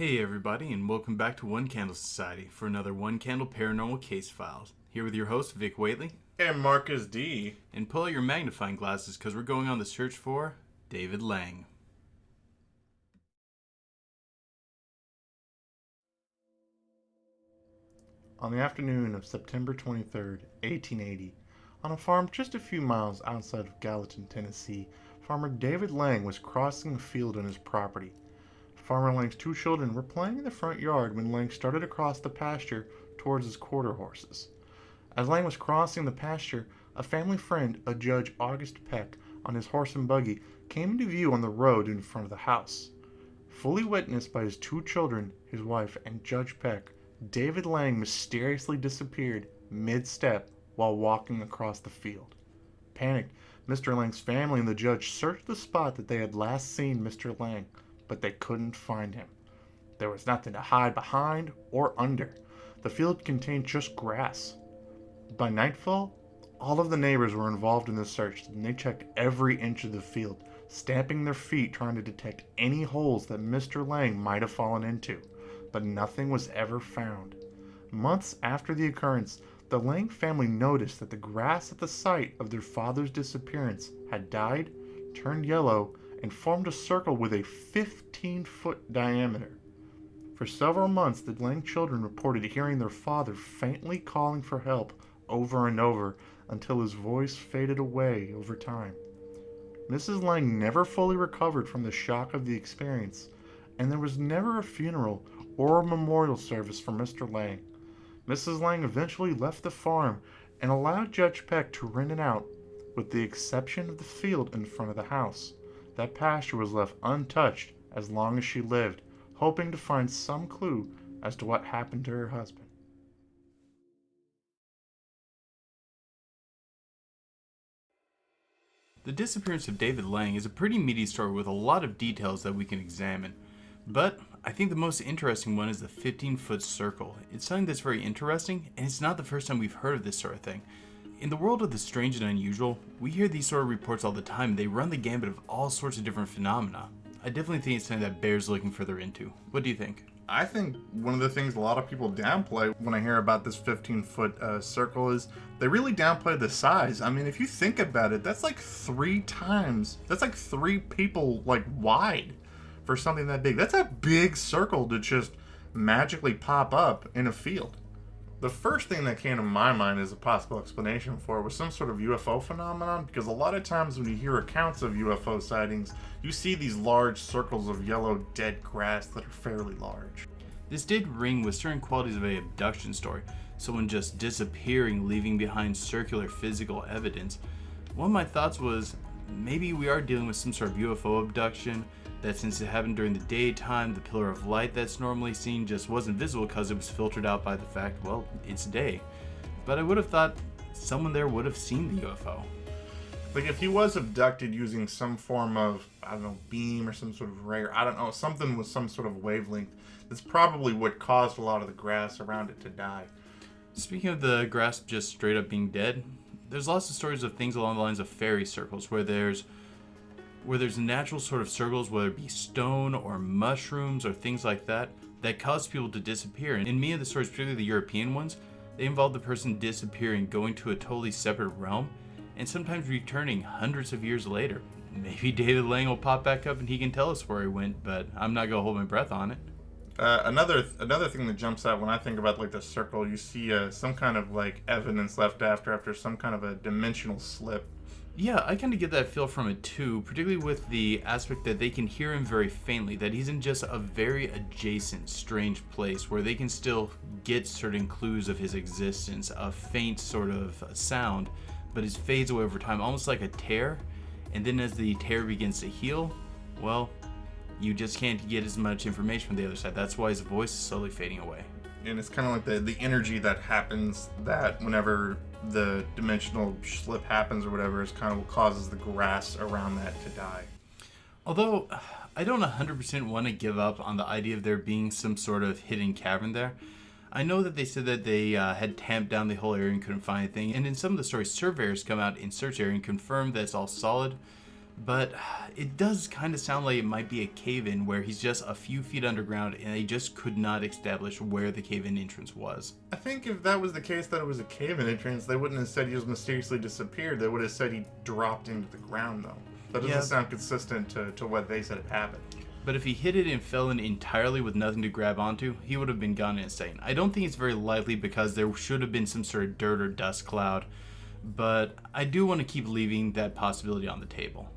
Hey everybody, and welcome back to One Candle Society for another One Candle Paranormal Case Files. Here with your host, Vic Whateley. And Marcus D. And pull out your magnifying glasses because we're going on the search for David Lang. On the afternoon of September 23rd, 1880, on a farm just a few miles outside of Gallatin, Tennessee, farmer David Lang was crossing a field on his property. Farmer Lang's two children were playing in the front yard when Lang started across the pasture towards his quarter horses. As Lang was crossing the pasture, a family friend, a Judge August Peck, on his horse and buggy, came into view on the road in front of the house. Fully witnessed by his two children, his wife, and Judge Peck, David Lang mysteriously disappeared mid-step while walking across the field. Panicked, Mr. Lang's family and the judge searched the spot that they had last seen Mr. Lang, but they couldn't find him. There was nothing to hide behind or under. The field contained just grass. By nightfall, all of the neighbors were involved in the search, and they checked every inch of the field, stamping their feet trying to detect any holes that Mr. Lang might have fallen into. But nothing was ever found. Months after the occurrence, the Lang family noticed that the grass at the site of their father's disappearance had died, turned yellow, and formed a circle with a 15-foot diameter. For several months, the Lang children reported hearing their father faintly calling for help over and over until his voice faded away over time. Mrs. Lang never fully recovered from the shock of the experience, and there was never a funeral or a memorial service for Mr. Lang. Mrs. Lang eventually left the farm and allowed Judge Peck to rent it out, with the exception of the field in front of the house. That pasture was left untouched as long as she lived, hoping to find some clue as to what happened to her husband. The disappearance of David Lang is a pretty meaty story with a lot of details that we can examine. But I think the most interesting one is the 15-foot circle. It's something that's very interesting, and it's not the first time we've heard of this sort of thing. In the world of the strange and unusual, we hear these sort of reports all the time. They run the gambit of all sorts of different phenomena. I definitely think it's something that bears looking further into. What do you think? I think one of the things a lot of people downplay when I hear about this 15-foot circle is they really downplay the size. I mean, if you think about it, that's like three people wide for something that big. That's a big circle to just magically pop up in a field. The first thing that came to my mind as a possible explanation for it was some sort of UFO phenomenon, because a lot of times when you hear accounts of UFO sightings, you see these large circles of yellow dead grass that are fairly large. This did ring with certain qualities of an abduction story, someone just disappearing, leaving behind circular physical evidence. One of my thoughts was maybe we are dealing with some sort of UFO abduction, that since it happened during the daytime, the pillar of light that's normally seen just wasn't visible because it was filtered out by the fact, well, it's day. But I would have thought someone there would have seen the UFO. Like if he was abducted using some form of, beam or some sort of ray, or something with some sort of wavelength, that's probably what caused a lot of the grass around it to die. Speaking of the grass just straight up being dead, there's lots of stories of things along the lines of fairy circles where there's natural sort of circles, whether it be stone or mushrooms or things like that cause people to disappear. And in many of the stories, particularly the European ones, they involve the person disappearing, going to a totally separate realm, and sometimes returning hundreds of years later. Maybe David Lang will pop back up and he can tell us where he went, but I'm not going to hold my breath on it. Another thing that jumps out when I think about the circle, you see some kind of evidence left after some kind of a dimensional slip. Yeah, I kind of get that feel from it too, particularly with the aspect that they can hear him very faintly, that he's in just a very adjacent, strange place where they can still get certain clues of his existence, a faint sort of sound, but it fades away over time, almost like a tear. And then as the tear begins to heal, well, you just can't get as much information from the other side. That's why his voice is slowly fading away. And it's kind of like the energy that happens that whenever the dimensional slip happens or whatever is kind of what causes the grass around that to die. Although I don't 100% want to give up on the idea of there being some sort of hidden cavern there. I know that they said that they had tamped down the whole area and couldn't find anything, and in some of the stories, surveyors come out in search area and confirm that it's all solid. But it does kind of sound like it might be a cave-in where he's just a few feet underground and they just could not establish where the cave-in entrance was. I think if that was the case, that it was a cave-in entrance, they wouldn't have said he was mysteriously disappeared. They would have said he dropped into the ground, though. That doesn't sound consistent to what they said had happened. But if he hit it and fell in entirely with nothing to grab onto, he would have been gone in a second. I don't think it's very likely because there should have been some sort of dirt or dust cloud. But I do want to keep leaving that possibility on the table.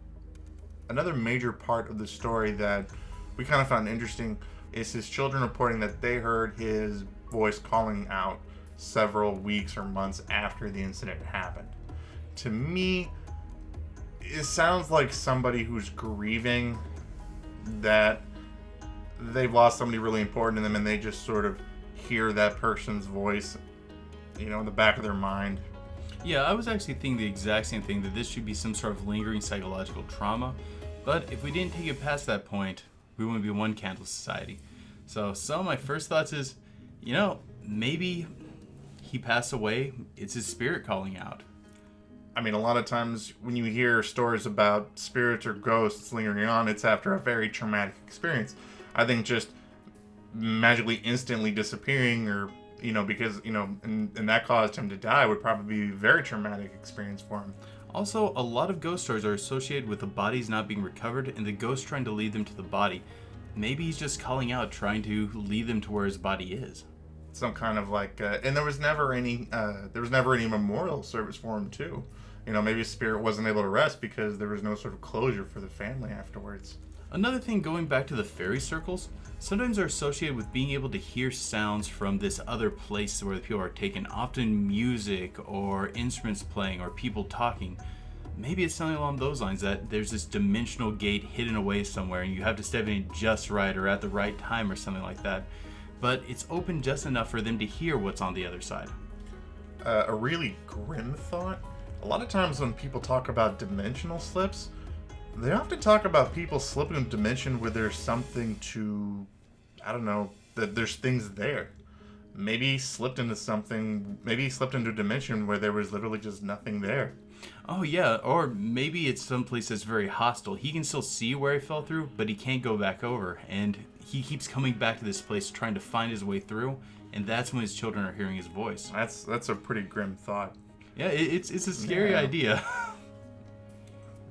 Another major part of the story that we kind of found interesting is his children reporting that they heard his voice calling out several weeks or months after the incident happened. To me, it sounds like somebody who's grieving that they've lost somebody really important to them and they just sort of hear that person's voice, in the back of their mind. Yeah, I was actually thinking the exact same thing, that this should be some sort of lingering psychological trauma. But if we didn't take it past that point, we wouldn't be one candle society. So some of my first thoughts is, maybe he passed away. It's his spirit calling out. I mean, a lot of times when you hear stories about spirits or ghosts lingering on, it's after a very traumatic experience. I think just magically instantly disappearing or, because, and that caused him to die would probably be a very traumatic experience for him. Also, a lot of ghost stories are associated with the bodies not being recovered and the ghost trying to lead them to the body. Maybe he's just calling out, trying to lead them to where his body is. Some kind of and there was never any memorial service for him too. Maybe his spirit wasn't able to rest because there was no sort of closure for the family afterwards. Another thing, going back to the fairy circles, sometimes are associated with being able to hear sounds from this other place where the people are taken, often music or instruments playing or people talking. Maybe it's something along those lines, that there's this dimensional gate hidden away somewhere and you have to step in just right or at the right time or something like that. But it's open just enough for them to hear what's on the other side. A really grim thought. A lot of times when people talk about dimensional slips, they often talk about people slipping a dimension where there's something to, that there's things there. Maybe he slipped into a dimension where there was literally just nothing there. Oh yeah, or maybe it's someplace that's very hostile. He can still see where he fell through, but he can't go back over. And he keeps coming back to this place trying to find his way through, and that's when his children are hearing his voice. That's a pretty grim thought. Yeah, it's a scary idea.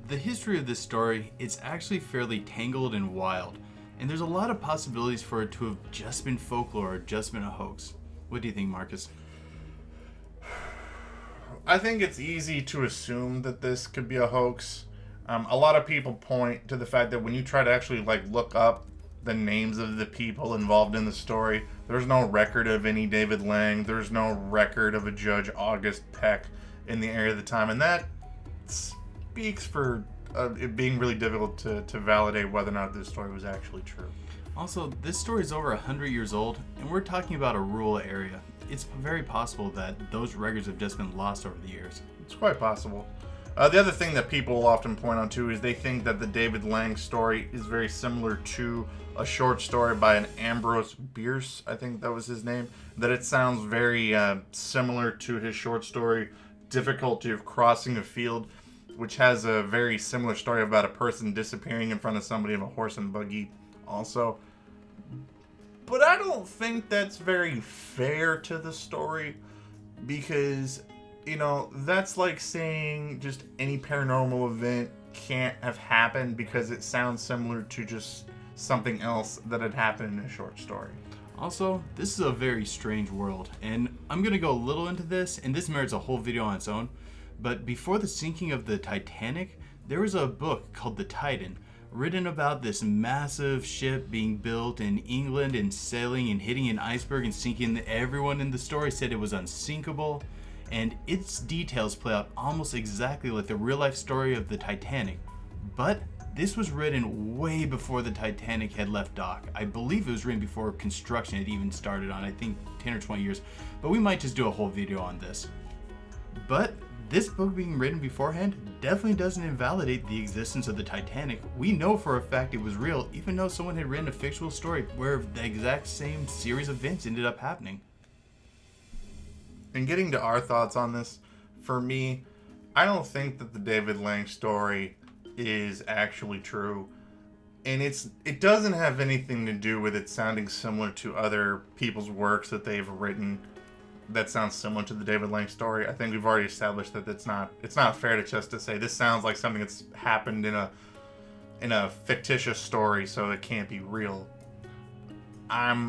The history of this story, it's actually fairly tangled and wild, and there's a lot of possibilities for it to have just been folklore or just been a hoax. What do you think, Marcus? I think it's easy to assume that this could be a hoax. A lot of people point to the fact that when you try to actually look up the names of the people involved in the story, there's no record of any David Lang. There's no record of a Judge August Peck in the area at the time, and that speaks for it being really difficult to validate whether or not this story was actually true. Also, this story is over 100 years old, and we're talking about a rural area. It's very possible that those records have just been lost over the years. It's quite possible. The other thing that people often point on too is they think that the David Lang story is very similar to a short story by an Ambrose Bierce, I think that was his name, that it sounds very similar to his short story Difficulty of Crossing a Field, which has a very similar story about a person disappearing in front of somebody in a horse and buggy also. But I don't think that's very fair to the story, because, that's like saying just any paranormal event can't have happened because it sounds similar to just something else that had happened in a short story. Also, this is a very strange world, and I'm going to go a little into this, and this merits a whole video on its own, but before the sinking of the Titanic, there was a book called The Titan, written about this massive ship being built in England and sailing and hitting an iceberg and sinking. Everyone in the story said it was unsinkable, and its details play out almost exactly like the real life story of the Titanic. But this was written way before the Titanic had left dock. I believe it was written before construction had even started on, I think, 10 or 20 years. But we might just do a whole video on this. But this book being written beforehand definitely doesn't invalidate the existence of the Titanic. We know for a fact it was real, even though someone had written a fictional story where the exact same series of events ended up happening. And getting to our thoughts on this, for me, I don't think that the David Lang story is actually true. And it doesn't have anything to do with it sounding similar to other people's works that they've written that sounds similar to the David Lang story. I think we've already established that it's not fair to just to say this sounds like something that's happened in a fictitious story, so it can't be real. I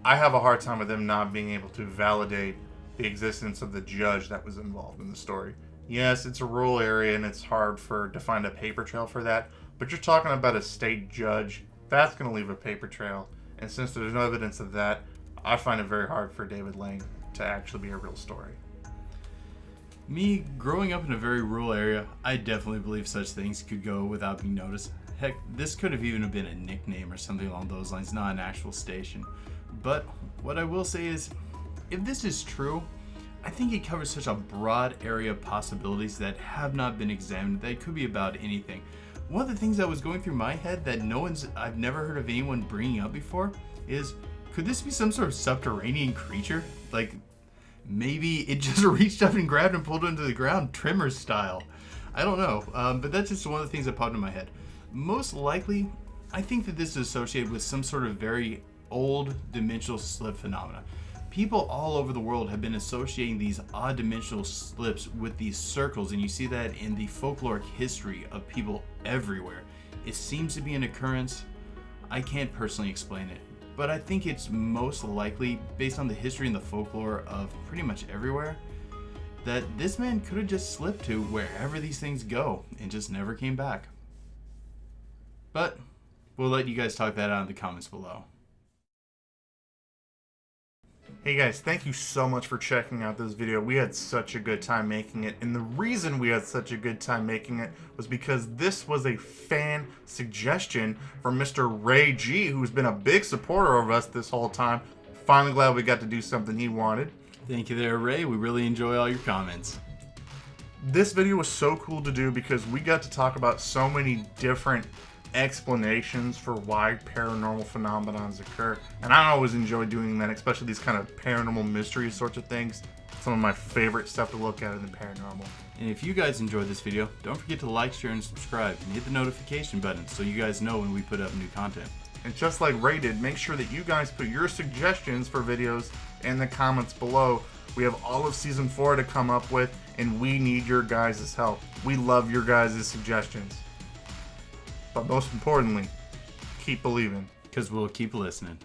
have a hard time with them not being able to validate the existence of the judge that was involved in the story. Yes, it's a rural area and it's hard to find a paper trail for that, but you're talking about a state judge. That's going to leave a paper trail. And since there's no evidence of that, I find it very hard for David Lang to actually be a real story. Me, growing up in a very rural area, I definitely believe such things could go without being noticed. Heck, this could have even been a nickname or something along those lines, not an actual station. But what I will say is, if this is true, I think it covers such a broad area of possibilities that have not been examined that it could be about anything. One of the things that was going through my head that I've never heard of anyone bringing up before is, could this be some sort of subterranean creature? Like, maybe it just reached up and grabbed and pulled it into the ground, Tremors style. I don't know, but that's just one of the things that popped in my head. Most likely, I think that this is associated with some sort of very old dimensional slip phenomena. People all over the world have been associating these odd dimensional slips with these circles, and you see that in the folkloric history of people everywhere. It seems to be an occurrence. I can't personally explain it, but I think it's most likely, based on the history and the folklore of pretty much everywhere, that this man could have just slipped to wherever these things go and just never came back. But we'll let you guys talk that out in the comments below. Hey guys, thank you so much for checking out this video. We had such a good time making it, and the reason we had such a good time making it was because this was a fan suggestion from Mr. Ray G, who's been a big supporter of us this whole time. Finally glad we got to do something he wanted. Thank you there, Ray. We really enjoy all your comments. This video was so cool to do because we got to talk about so many different explanations for why paranormal phenomenons occur, and I always enjoy doing that, especially these kind of paranormal mystery sorts of things. Some of my favorite stuff to look at in the paranormal. And if you guys enjoyed this video, don't forget to like, share, and subscribe, and hit the notification button so you guys know when we put up new content. And just like Ray did, make sure that you guys put your suggestions for videos in the comments below. We have all of season 4 to come up with, and we need your guys' help. We love your guys' suggestions. But most importantly, keep believing. Because we'll keep listening.